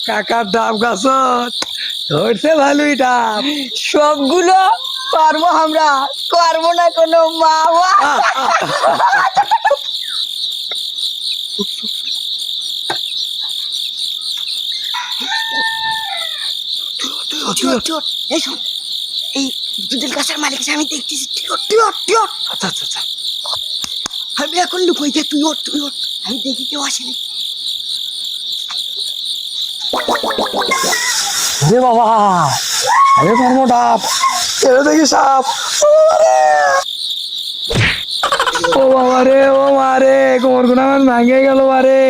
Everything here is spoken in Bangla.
কাকার ডাব গাছত ধরছে ভালোই ডাব। সবগুলো পারবো আমরা, করবো না কোনো মামা। এই শোন, এই দুধের গাছের মালিক আমি দেখতেছি, আচ্ছা আচ্ছা আচ্ছা। আমি এখন লুকোই গে, তুই ওঠ, আমি দেখি কেউ আসেনি। রে বাবা, আরে পারবো ডাব, এর দেখি সাপ। ও বাবা রে, ও মারে, কোমর গুনা আমার ভাঙে গেল বারে।